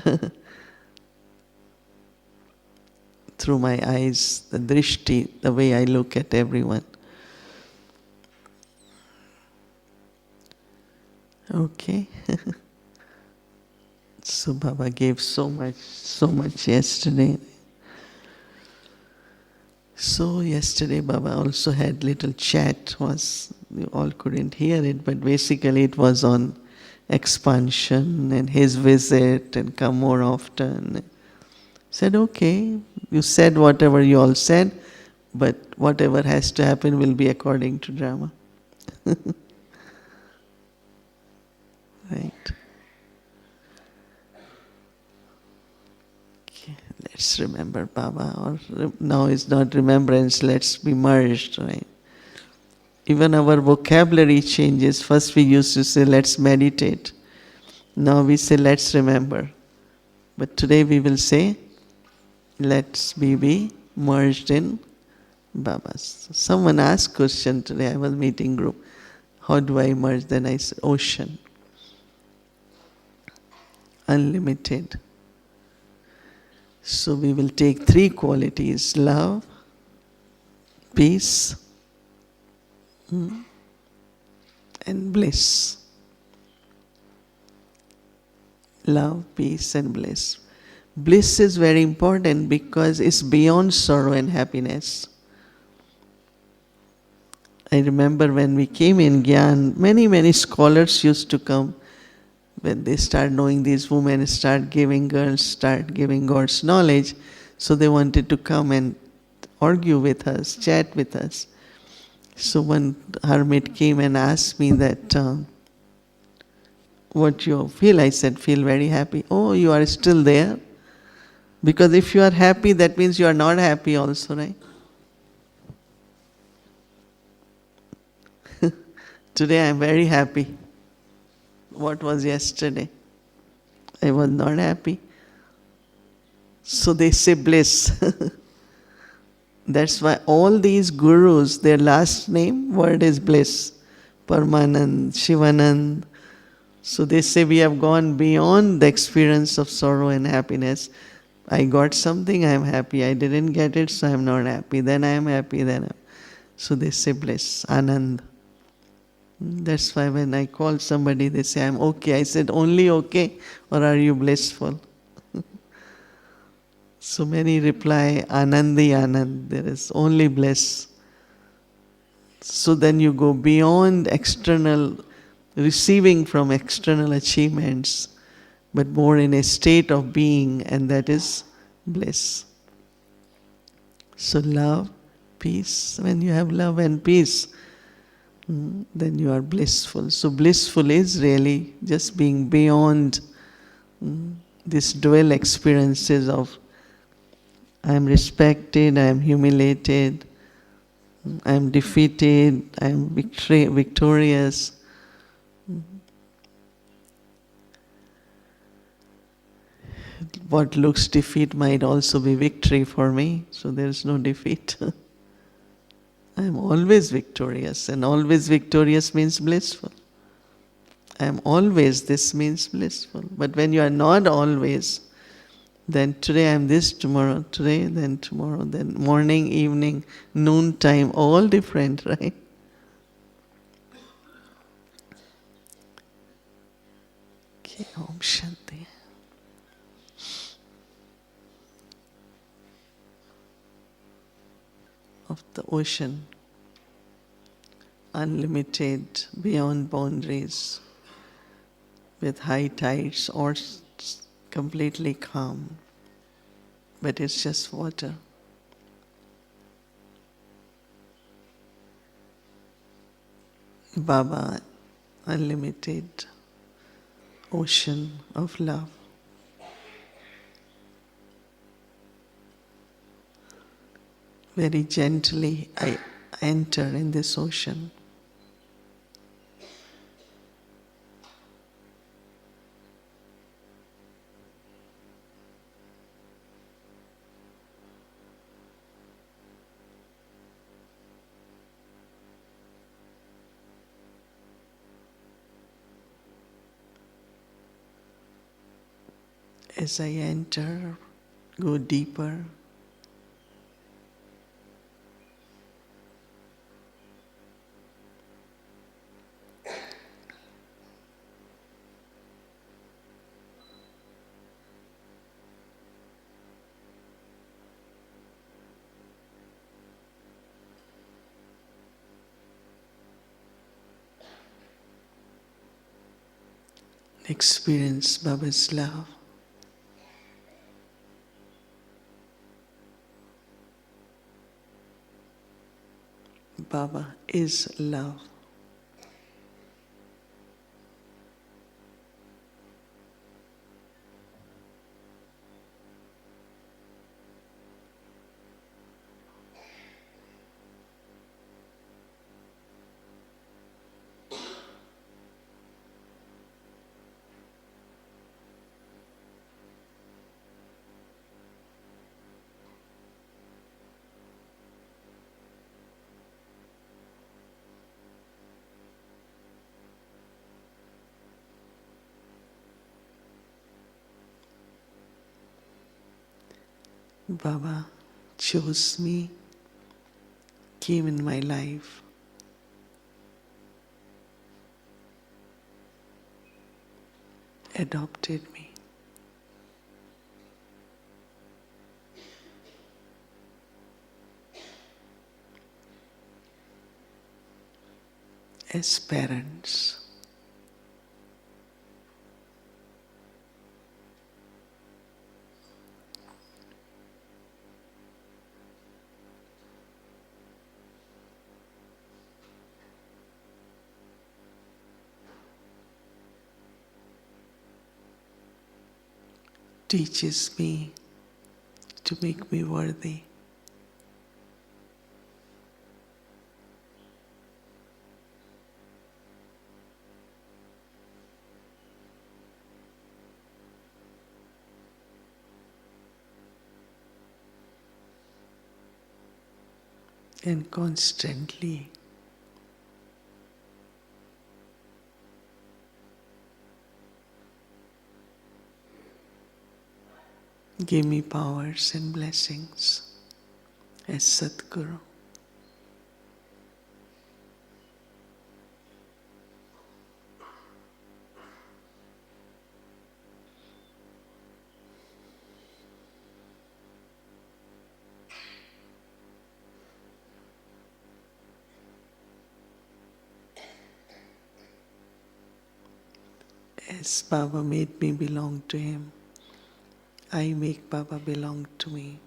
Through my eyes, the drishti, the way I look at everyone. Okay. So Baba gave so much yesterday. So yesterday Baba also had little chat, you all couldn't hear it, but basically it was on expansion and his visit and come more often. Said, okay, you said whatever you all said, but whatever has to happen will be according to Brahma. Right. Let's remember Baba, or now is not remembrance, let's be merged, right? Even our vocabulary changes. First we used to say, let's meditate. Now we say, let's remember. But today we will say, let's be merged in Baba. Someone asked question today, I was meeting group, how do I merge? Then I said, ocean. Unlimited. So we will take 3 qualities: love, peace, and bliss. Love, peace and bliss. Bliss is very important because it's beyond sorrow and happiness. I remember when we came in Gyan, many scholars used to come. When they start knowing these women, start giving God's knowledge, so they wanted to come and argue with us, chat with us. So one hermit came and asked me that, what you feel? I said, feel very happy. Oh, you are still there? Because if you are happy, that means you are not happy also, right? Today I am very happy. What was yesterday? I was not happy. So they say bliss. That's why all these gurus, their last name, word is bliss. Paramanand, Shivanand. So they say we have gone beyond the experience of sorrow and happiness. I got something, I am happy. I didn't get it, so I am not happy. Then I am happy, So they say bliss, Anand. That's why when I call somebody, they say, I'm okay. I said, only okay, or are you blissful? So many reply, Anandi Anand, there is only bliss. So then you go beyond external, receiving from external achievements, but more in a state of being, and that is bliss. So love, peace. When you have love and peace, then you are blissful. So blissful is really just being beyond these dual experiences of I am respected, I am humiliated, I am defeated, I am victorious. What looks defeat might also be victory for me, so there is no defeat. I am always victorious, and always victorious means blissful. I am always, this means blissful. But when you are not always, then today I am this, tomorrow, today, then tomorrow, then morning, evening, noon time, all different, right? Okay, Om Shanti. Of the ocean, unlimited, beyond boundaries, with high tides or completely calm, but it's just water. Baba, unlimited ocean of love. Very gently I enter in this ocean. As I enter, go deeper. Experience Baba's love. Baba is love. Baba chose me, came in my life, adopted me. As parents. Teaches me to make me worthy. And constantly give me powers and blessings as Sadguru. As Baba made me belong to him, I make Baba belong to me.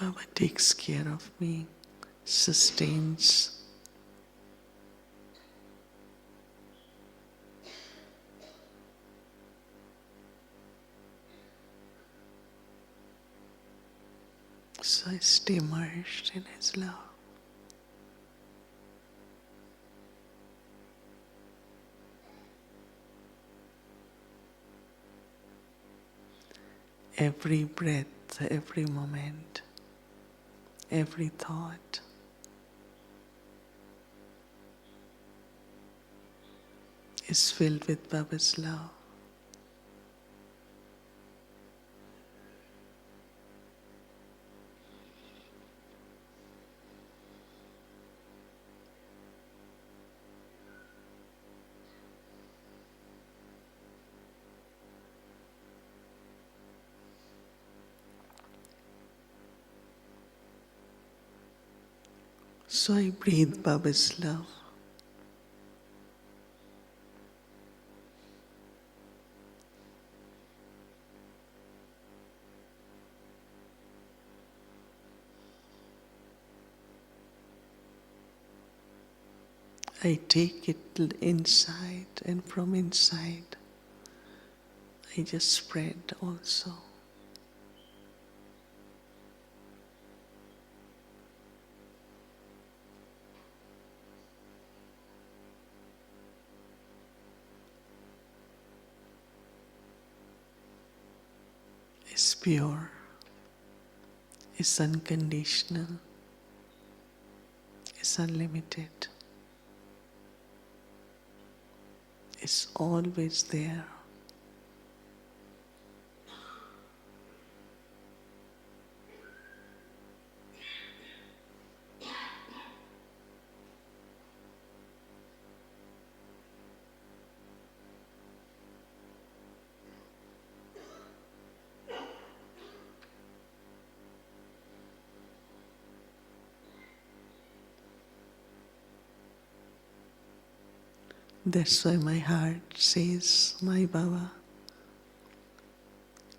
Baba takes care of me, sustains. So I stay immersed in His love. Every breath, every moment, every thought is filled with Baba's love. So I breathe Baba's love. I take it inside, and from inside I just spread also. Is pure, is unconditional, is unlimited, is always there. That's why my heart says, my Baba,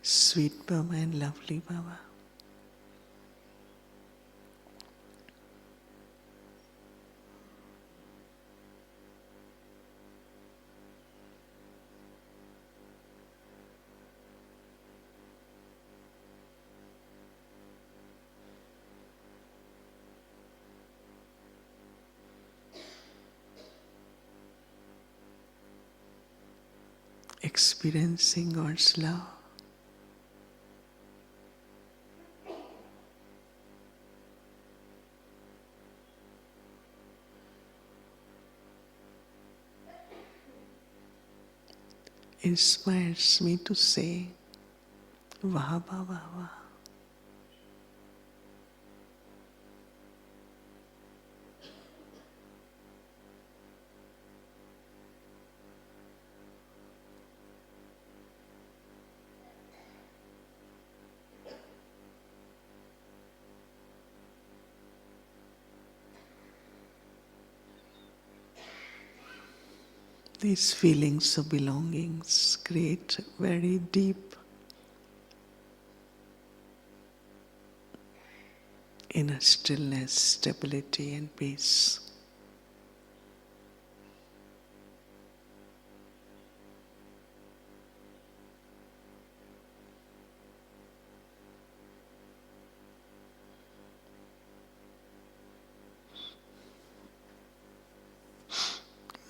sweet Baba and lovely Baba. Experiencing God's love. Inspires me to say, Vah Baba Vah. These feelings of belongings create very deep inner stillness, stability and peace.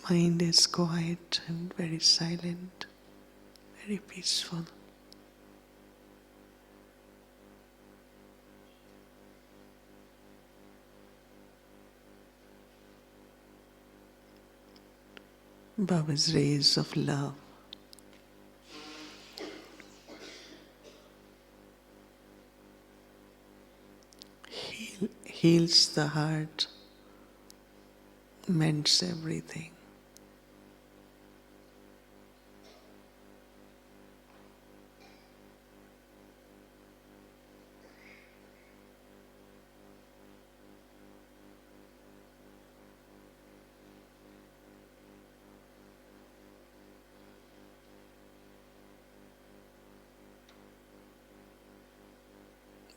Mind is quiet and very silent, very peaceful. Baba's rays of love heals the heart, mends everything.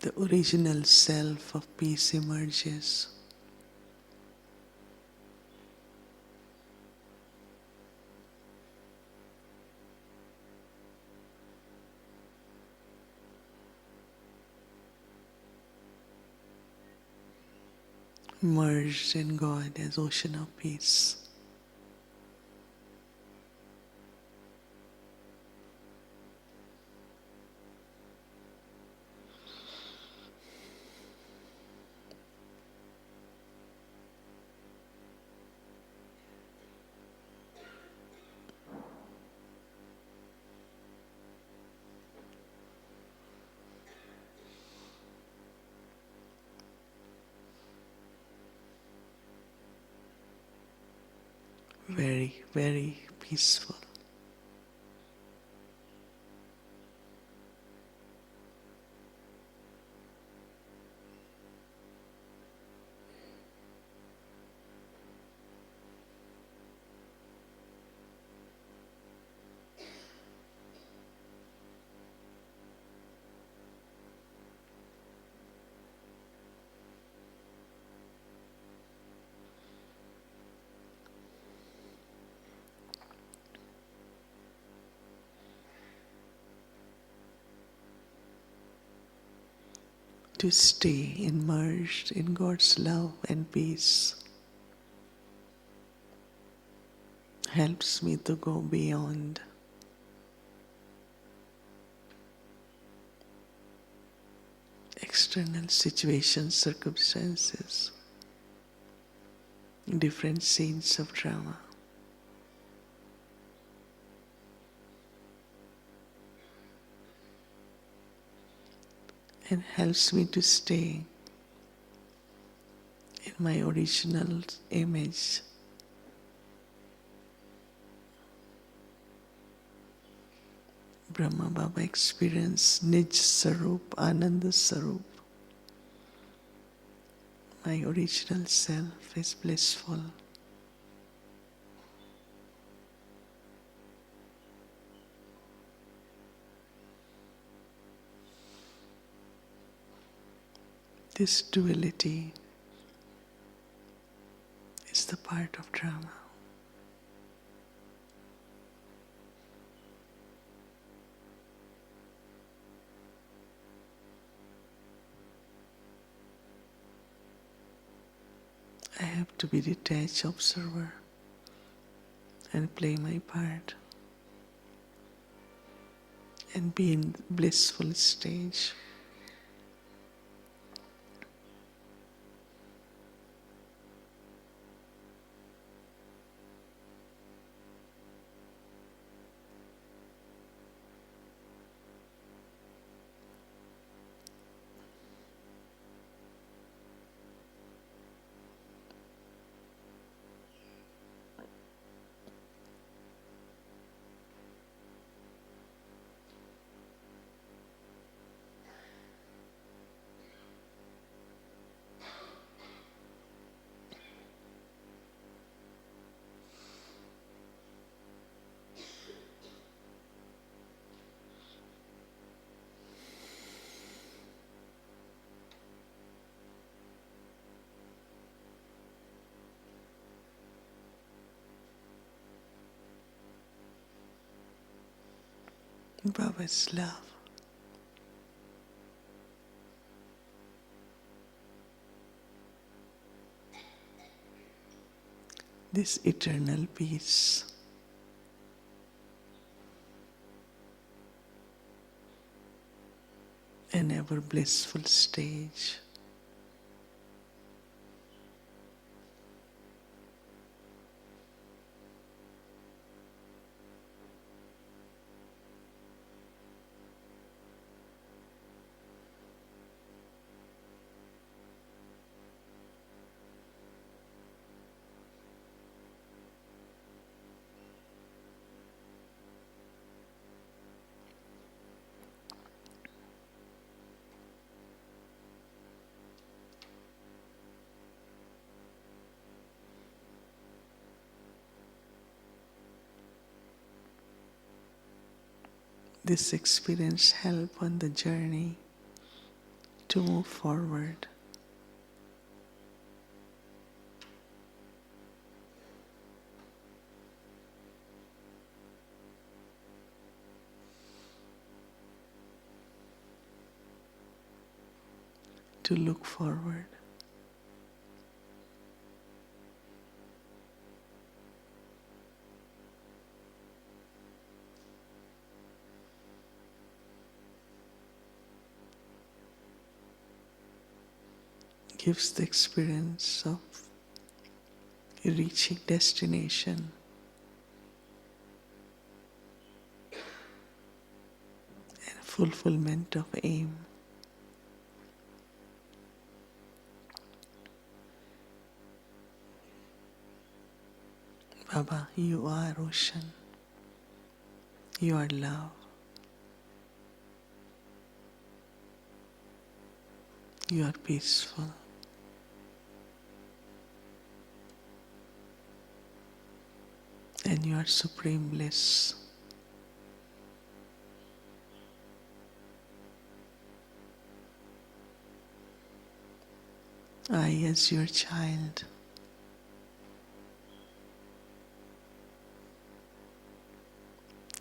the original self of peace emerges. Merged in God as ocean of peace. Very, very peaceful. To stay immersed in God's love and peace helps me to go beyond external situations, circumstances, different scenes of drama. And helps me to stay in my original image. Brahma Baba experienced Nij Sarup, Ananda Sarup. My original self is blissful. This duality is the part of drama. I have to be detached observer and play my part and be in blissful stage. Baba's love. This eternal peace. An ever blissful stage. This experience helps on the journey to move forward. To look forward. Gives the experience of reaching destination and fulfillment of aim. Baba, you are ocean. You are love. You are peaceful. And you are supreme bliss. I, as your child,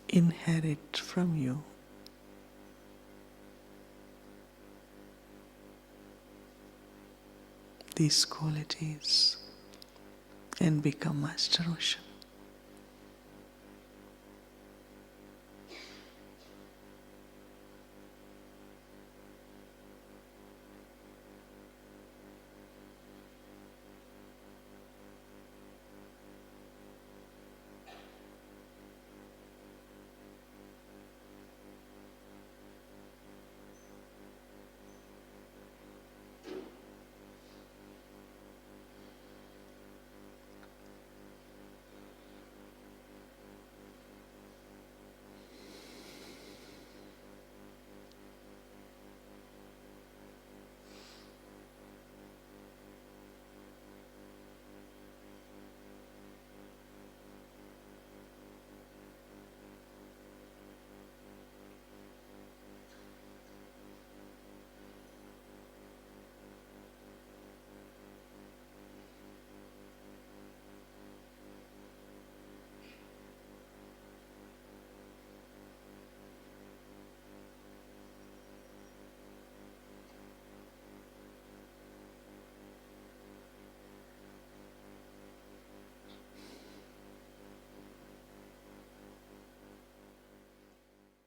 inherit from you these qualities and become Master Ocean.